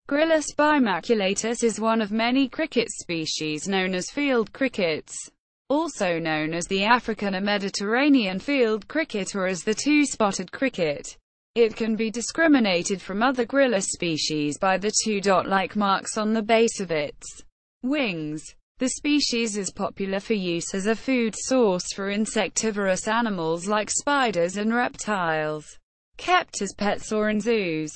Gryllus bimaculatus is one of many cricket species known as field crickets, also known as the African or Mediterranean field cricket or as the two-spotted cricket. It can be discriminated from other Gryllus species by the two dot-like marks on the base of its wings. The species is popular for use as a food source for insectivorous animals like spiders and reptiles, kept as pets or in zoos.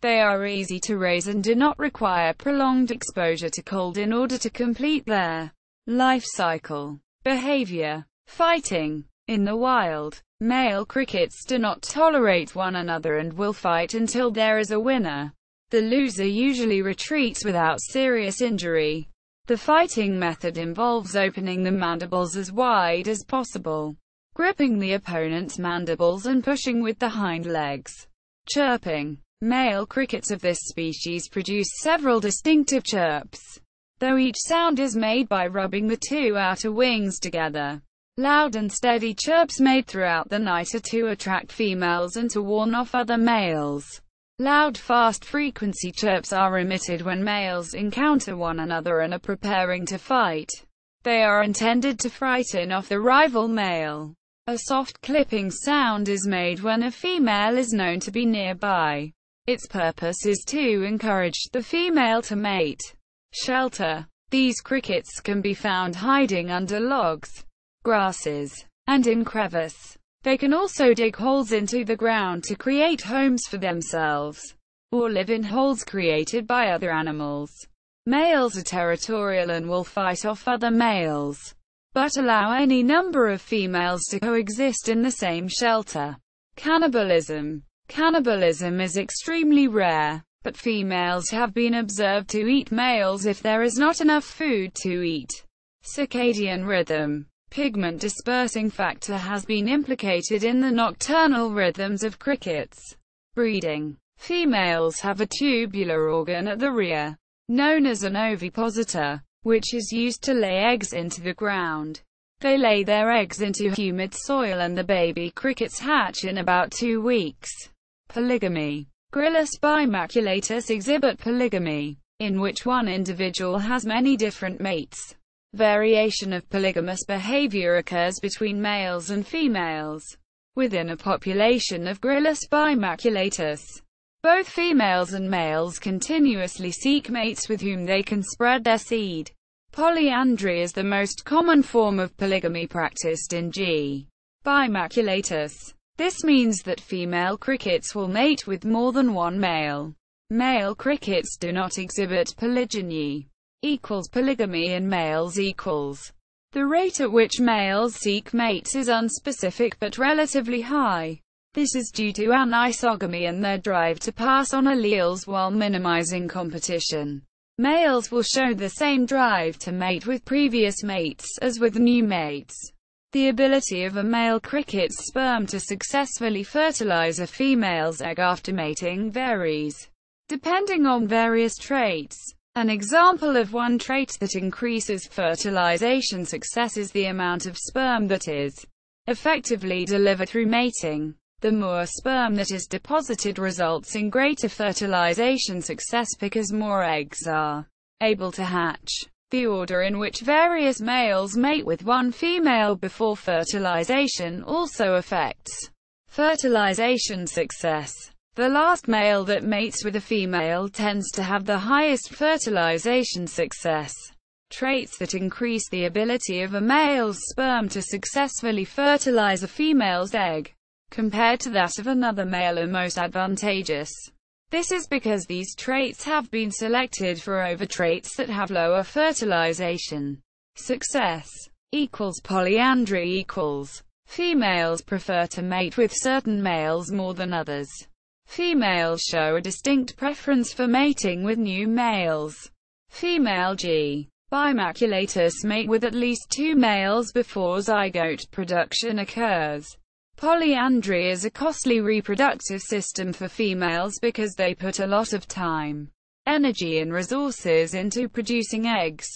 They are easy to raise and do not require prolonged exposure to cold in order to complete their life cycle. Behavior. Fighting. In the wild, male crickets do not tolerate one another and will fight until there is a winner. The loser usually retreats without serious injury. The fighting method involves opening the mandibles as wide as possible, gripping the opponent's mandibles and pushing with the hind legs. Chirping. Male crickets of this species produce several distinctive chirps, though each sound is made by rubbing the two outer wings together. Loud and steady chirps made throughout the night are to attract females and to warn off other males. Loud, fast-frequency chirps are emitted when males encounter one another and are preparing to fight. They are intended to frighten off the rival male. A soft clipping sound is made when a female is known to be nearby. Its purpose is to encourage the female to mate. Shelter. These crickets can be found hiding under logs, grasses, and in crevices. They can also dig holes into the ground to create homes for themselves, or live in holes created by other animals. Males are territorial and will fight off other males, but allow any number of females to coexist in the same shelter. Cannibalism. Cannibalism is extremely rare, but females have been observed to eat males if there is not enough food to eat. Circadian rhythm. Pigment dispersing factor has been implicated in the nocturnal rhythms of crickets. Breeding. Females have a tubular organ at the rear, known as an ovipositor, which is used to lay eggs into the ground. They lay their eggs into humid soil and the baby crickets hatch in about 2 weeks. Polygamy. Gryllus bimaculatus exhibit polygamy, in which one individual has many different mates. Variation of polygamous behavior occurs between males and females. Within a population of Gryllus bimaculatus, both females and males continuously seek mates with whom they can spread their seed. Polyandry is the most common form of polygamy practiced in G. bimaculatus. This means that female crickets will mate with more than one male. Male crickets do not exhibit polygyny. Polygamy in males equals. The rate at which males seek mates is unspecific but relatively high. This is due to anisogamy and their drive to pass on alleles while minimizing competition. Males will show the same drive to mate with previous mates as with new mates. The ability of a male cricket's sperm to successfully fertilize a female's egg after mating varies, depending on various traits. An example of one trait that increases fertilization success is the amount of sperm that is effectively delivered through mating. The more sperm that is deposited results in greater fertilization success because more eggs are able to hatch. The order in which various males mate with one female before fertilization also affects fertilization success. The last male that mates with a female tends to have the highest fertilization success. Traits that increase the ability of a male's sperm to successfully fertilize a female's egg, compared to that of another male, are most advantageous. This is because these traits have been selected for over traits that have lower fertilization success. Polyandry. Females prefer to mate with certain males more than others. Females show a distinct preference for mating with new males. Female G. bimaculatus mate with at least 2 males before zygote production occurs. Polyandry is a costly reproductive system for females because they put a lot of time, energy and resources into producing eggs.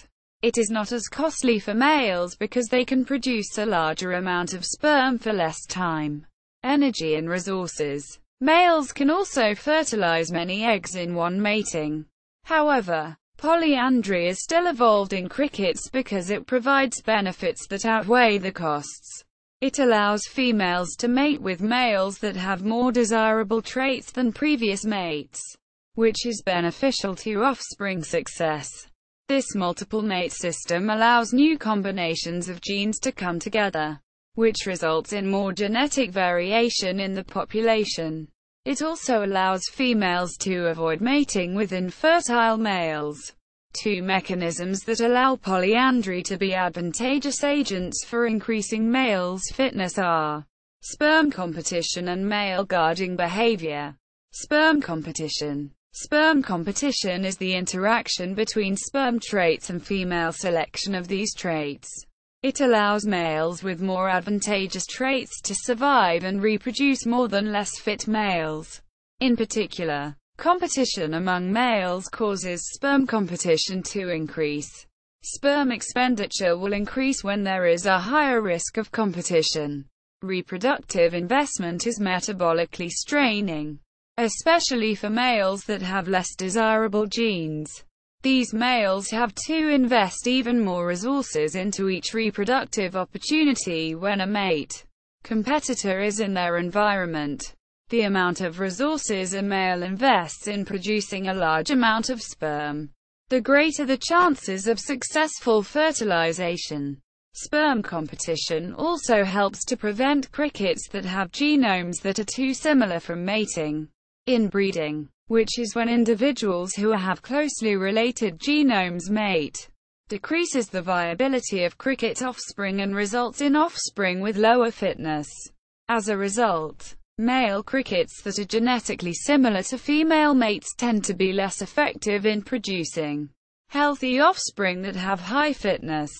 It is not as costly for males because they can produce a larger amount of sperm for less time, energy and resources. Males can also fertilize many eggs in one mating. However, polyandry is still evolved in crickets because it provides benefits that outweigh the costs. It allows females to mate with males that have more desirable traits than previous mates, which is beneficial to offspring success. This multiple mate system allows new combinations of genes to come together, which results in more genetic variation in the population. It also allows females to avoid mating with infertile males. Two mechanisms that allow polyandry to be advantageous agents for increasing males' fitness are sperm competition and male guarding behavior. Sperm competition. Sperm competition is the interaction between sperm traits and female selection of these traits. It allows males with more advantageous traits to survive and reproduce more than less fit males. In particular, competition among males causes sperm competition to increase. Sperm expenditure will increase when there is a higher risk of competition. Reproductive investment is metabolically straining, especially for males that have less desirable genes. These males have to invest even more resources into each reproductive opportunity when a mate competitor is in their environment. The amount of resources a male invests in producing a large amount of sperm, the greater the chances of successful fertilization. Sperm competition also helps to prevent crickets that have genomes that are too similar from mating. Inbreeding, which is when individuals who have closely related genomes mate, decreases the viability of cricket offspring and results in offspring with lower fitness. As a result, male crickets that are genetically similar to female mates tend to be less effective in producing healthy offspring that have high fitness.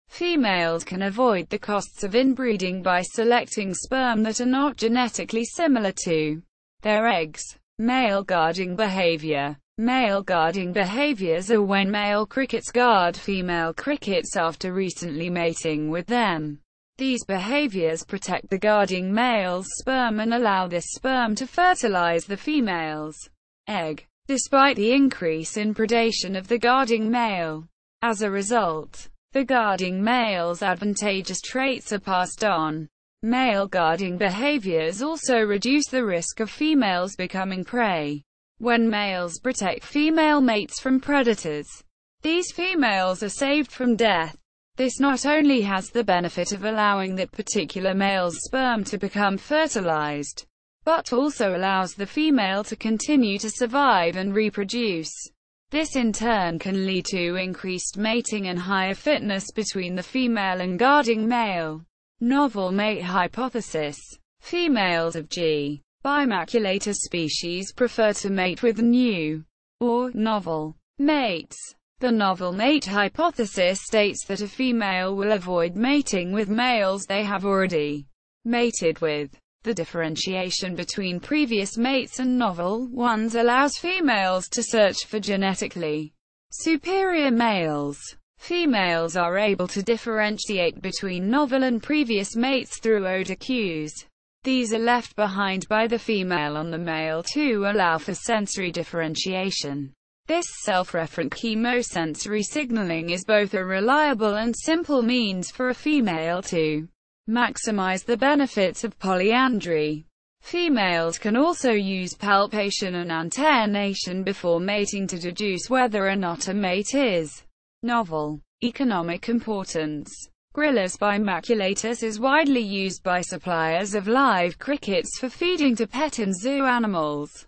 Females can avoid the costs of inbreeding by selecting sperm that are not genetically similar to their eggs. Male guarding behavior. Male guarding behaviors are when male crickets guard female crickets after recently mating with them. These behaviors protect the guarding male's sperm and allow this sperm to fertilize the female's egg, despite the increase in predation of the guarding male. As a result, the guarding male's advantageous traits are passed on. Male guarding behaviors also reduce the risk of females becoming prey. When males protect female mates from predators, these females are saved from death. This not only has the benefit of allowing that particular male's sperm to become fertilized, but also allows the female to continue to survive and reproduce. This in turn can lead to increased mating and higher fitness between the female and guarding male. Novel mate hypothesis. Females of G. bimaculatus species prefer to mate with new, or novel, mates. The novel mate hypothesis states that a female will avoid mating with males they have already mated with. The differentiation between previous mates and novel ones allows females to search for genetically superior males. Females are able to differentiate between novel and previous mates through odor cues. These are left behind by the female on the male to allow for sensory differentiation. This self-referent chemosensory signaling is both a reliable and simple means for a female to maximize the benefits of polyandry. Females can also use palpation and antennation before mating to deduce whether or not a mate is novel. Economic importance. Gryllus bimaculatus is widely used by suppliers of live crickets for feeding to pet and zoo animals.